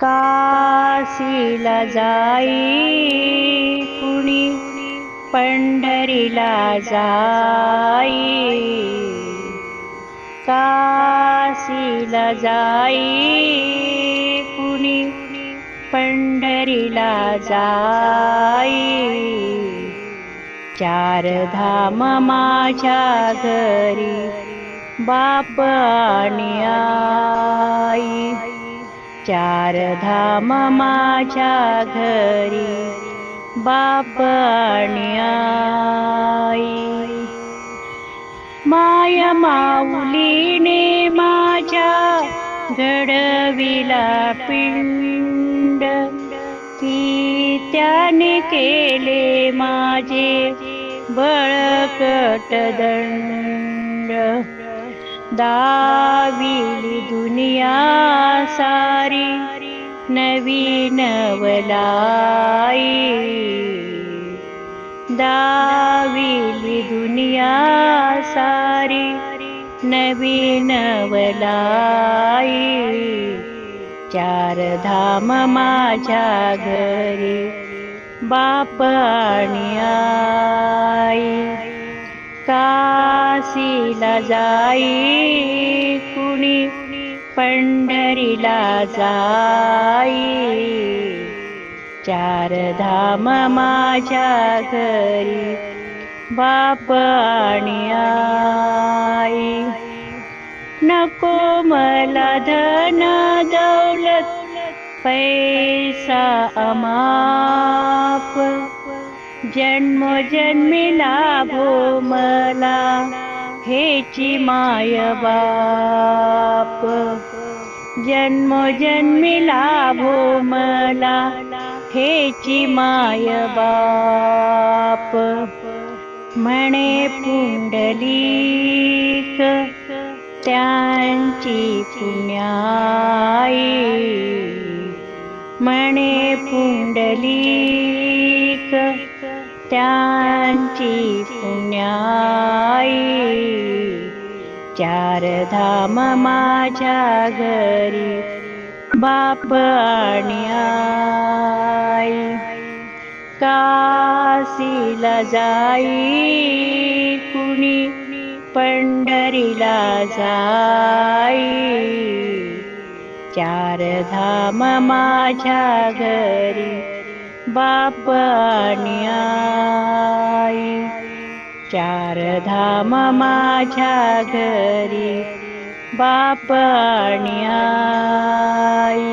काशीला जाई कुणी पंढरीला जाई, काशीला जाई कुणी पंढरीला जाई। चार धाम माझ्या घरी बाप आणि आई, चार धाम माझ्या घरी बाप आणि आई। माया माऊलीने माझ्या घडविला पिंड, की त्याने केले माझे बळकट दंड। दाविली दुनिया सारी नवीन वलाई, दाविली दुनिया सारी नवीन वलाई। चार धाम माझ्या घरी बाप आणि आई, काशीला जाई कुणी पंढरीला जाई। चार धाम माझ्या घरी बाप आणि आई। नको मला धन दौलत पैसा अमाप, जन्मोजन्मी लाभो मला हेची माय बाप। जन्मोजन्मी लाभो मला हेची माय बाप। म्हणे पुंडलिक त्यांची पुण्याई, म्हणे पुंडलिक त्यांची पुण्याई। चार धाम माझ्या घरी बाप आणि आई, काशीला जाई कुणी पंढरीला जाई। चार धाम माझ्या घरी बाप आणि आई, चार धाम माझ्या घरी बाप आणि आई।